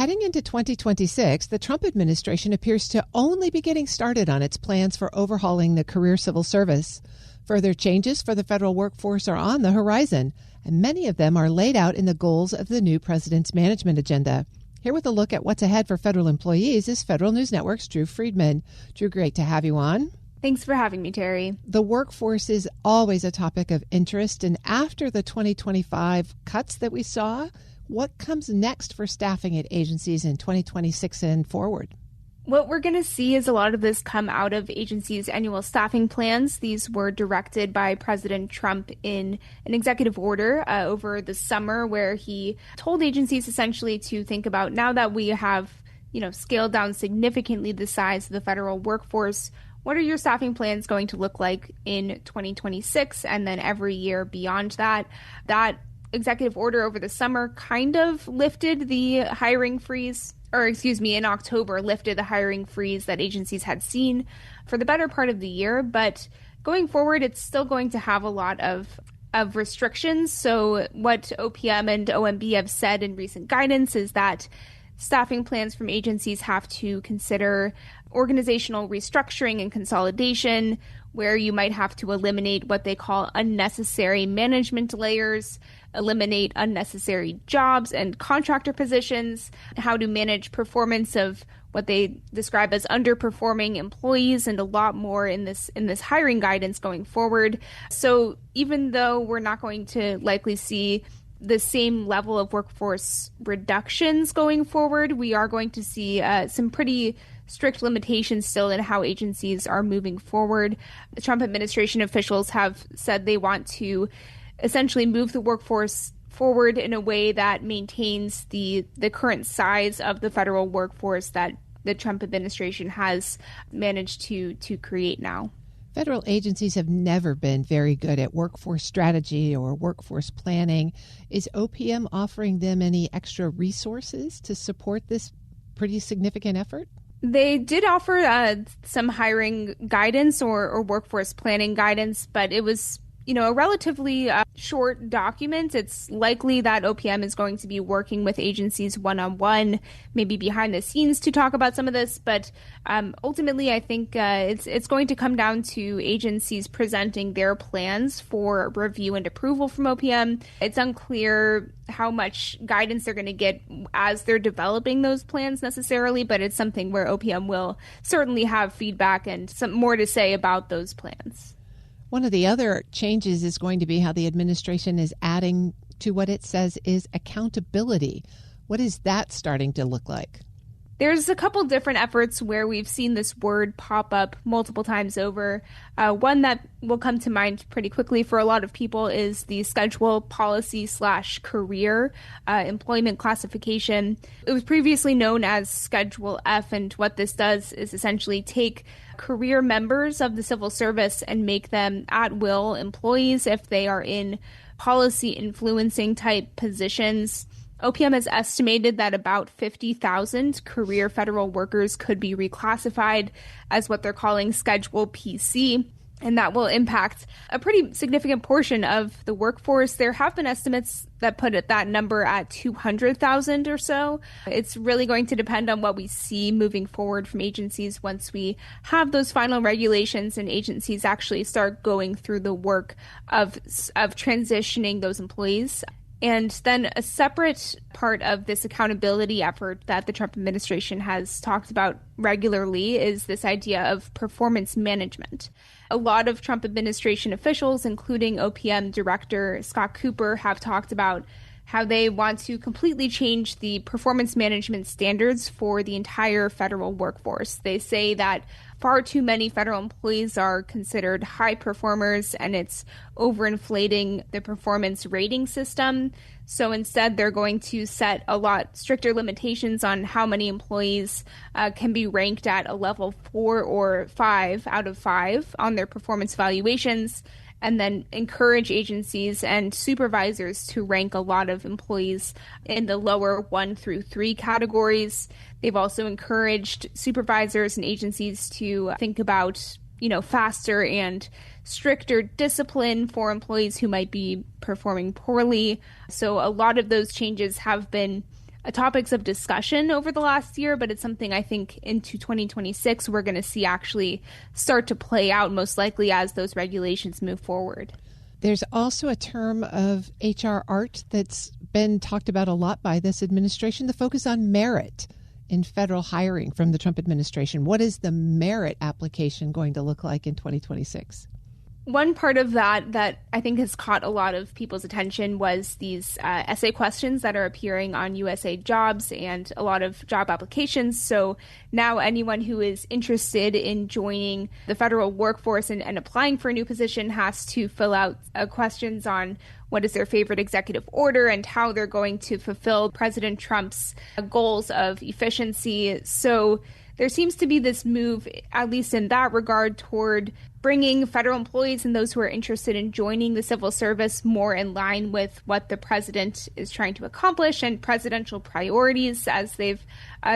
Heading into 2026, the Trump administration appears to only be getting started on its plans for overhauling the career civil service. Further changes for the federal workforce are on the horizon, and many of them are laid out in the goals of the new president's management agenda. Here with a look at what's ahead for federal employees is Federal News Network's Drew Friedman. Drew, great to have you on. Thanks for having me, Terry. The workforce is always a topic of interest, and after the 2025 cuts that we saw, what comes next for staffing at agencies in 2026 and forward? What we're going to see is a lot of this come out of agencies' annual staffing plans. These were directed by President Trump in an executive order over the summer, where he told agencies essentially to think about, now that we have, scaled down significantly the size of the federal workforce, what are your staffing plans going to look like in 2026 and then every year beyond that? That executive order over the summer kind of lifted the hiring freeze, in October, lifted the hiring freeze that agencies had seen for the better part of the year. But going forward, it's still going to have a lot of restrictions. So what OPM and OMB have said in recent guidance is that staffing plans from agencies have to consider organizational restructuring and consolidation, where you might have to eliminate what they call unnecessary management layers, eliminate unnecessary jobs and contractor positions, how to manage performance of what they describe as underperforming employees, and a lot more in this hiring guidance going forward. So even though we're not going to likely see the same level of workforce reductions going forward, we are going to see some pretty strict limitations still in how agencies are moving forward. The Trump administration officials have said they want to essentially move the workforce forward in a way that maintains the current size of the federal workforce that the Trump administration has managed to create now. Federal agencies have never been very good at workforce strategy or workforce planning. Is OPM offering them any extra resources to support this pretty significant effort? They did offer some hiring guidance or workforce planning guidance, but it was a relatively short document. It's likely that OPM is going to be working with agencies one-on-one, maybe behind the scenes, to talk about some of this. But ultimately, I think it's going to come down to agencies presenting their plans for review and approval from OPM. It's unclear how much guidance they're going to get as they're developing those plans necessarily, but it's something where OPM will certainly have feedback and some more to say about those plans. One of the other changes is going to be how the administration is adding to what it says is accountability. What is that starting to look like? There's a couple different efforts where we've seen this word pop up multiple times over. One that will come to mind pretty quickly for a lot of people is the schedule policy/career employment classification. It was previously known as Schedule F, and what this does is essentially take career members of the civil service and make them at-will employees if they are in policy influencing type positions. OPM has estimated that about 50,000 career federal workers could be reclassified as what they're calling Schedule PC, and that will impact a pretty significant portion of the workforce. There have been estimates that put that number at 200,000 or so. It's really going to depend on what we see moving forward from agencies once we have those final regulations and agencies actually start going through the work of transitioning those employees. And then a separate part of this accountability effort that the Trump administration has talked about regularly is this idea of performance management. A lot of Trump administration officials, including OPM Director Scott Cooper, have talked about how they want to completely change the performance management standards for the entire federal workforce. They say that far too many federal employees are considered high performers, and it's overinflating the performance rating system. So instead, they're going to set a lot stricter limitations on how many employees can be ranked at a level 4 or 5 out of 5 on their performance evaluations, and then encourage agencies and supervisors to rank a lot of employees in the lower 1 through 3 categories. They've also encouraged supervisors and agencies to think about, faster and stricter discipline for employees who might be performing poorly. So a lot of those changes have been topics of discussion over the last year, but it's something I think into 2026 we're going to see actually start to play out most likely as those regulations move forward. There's also a term of HR art that's been talked about a lot by this administration, the focus on merit in federal hiring from the Trump administration. What is the merit application going to look like in 2026? One part of that I think has caught a lot of people's attention was these essay questions that are appearing on USA Jobs and a lot of job applications. So now anyone who is interested in joining the federal workforce and applying for a new position has to fill out questions on what is their favorite executive order and how they're going to fulfill President Trump's goals of efficiency. So there seems to be this move, at least in that regard, toward bringing federal employees and those who are interested in joining the civil service more in line with what the president is trying to accomplish and presidential priorities, as they've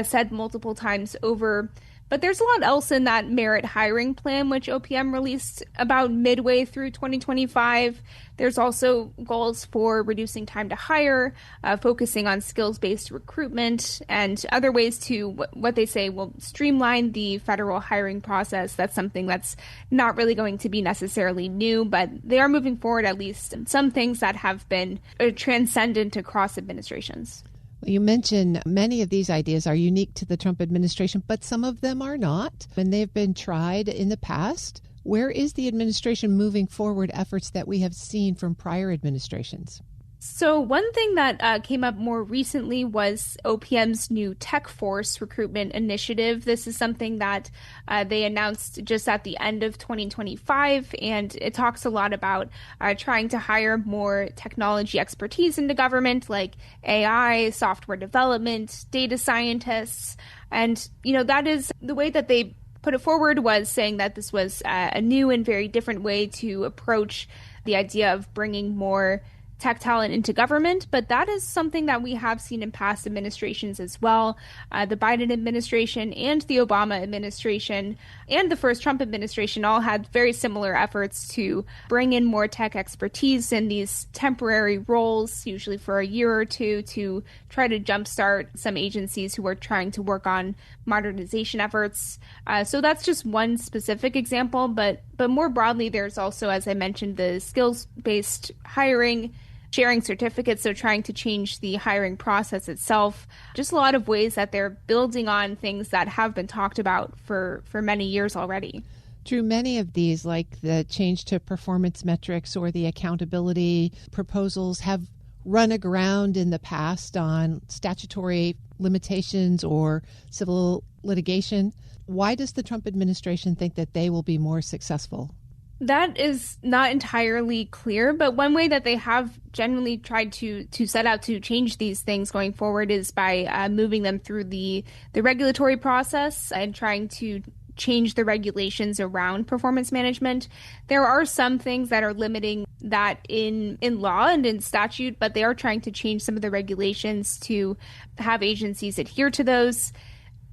said multiple times over. But there's a lot else in that merit hiring plan, which OPM released about midway through 2025. There's also goals for reducing time to hire, focusing on skills-based recruitment, and other ways to, what they say, will streamline the federal hiring process. That's something that's not really going to be necessarily new, but they are moving forward at least in some things that have been transcendent across administrations. Well, you mentioned many of these ideas are unique to the Trump administration, but some of them are not, and they've been tried in the past. Where is the administration moving forward efforts that we have seen from prior administrations? So one thing that came up more recently was OPM's new Tech Force recruitment initiative. This is something that they announced just at the end of 2025, and it talks a lot about trying to hire more technology expertise into government, like AI, software development, data scientists. And, that is the way that they put it forward, was saying that this was a new and very different way to approach the idea of bringing more tech talent into government, but that is something that we have seen in past administrations as well. The Biden administration and the Obama administration and the first Trump administration all had very similar efforts to bring in more tech expertise in these temporary roles, usually for a year or two, to try to jumpstart some agencies who are trying to work on modernization efforts. So that's just one specific example, but more broadly, there's also, as I mentioned, the skills-based hiring, sharing certificates, so trying to change the hiring process itself. Just a lot of ways that they're building on things that have been talked about for many years already. Drew, many of these, like the change to performance metrics or the accountability proposals, have run aground in the past on statutory limitations or civil litigation. Why does the Trump administration think that they will be more successful? That is not entirely clear, but one way that they have generally tried to set out to change these things going forward is by moving them through the regulatory process and trying to change the regulations around performance management. There are some things that are limiting that in law and in statute, but they are trying to change some of the regulations to have agencies adhere to those.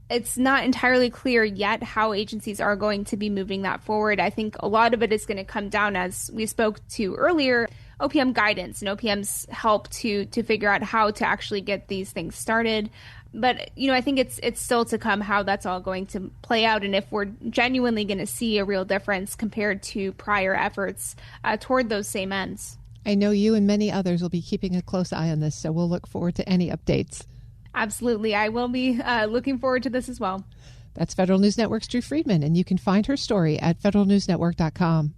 It's not entirely clear yet how agencies are going to be moving that forward. I think a lot of it is going to come down, as we spoke to earlier, OPM guidance and OPM's help to figure out how to actually get these things started. But, I think it's still to come how that's all going to play out, and if we're genuinely going to see a real difference compared to prior efforts toward those same ends. I know you and many others will be keeping a close eye on this, so we'll look forward to any updates. Absolutely. I will be looking forward to this as well. That's Federal News Network's Drew Friedman, and you can find her story at federalnewsnetwork.com.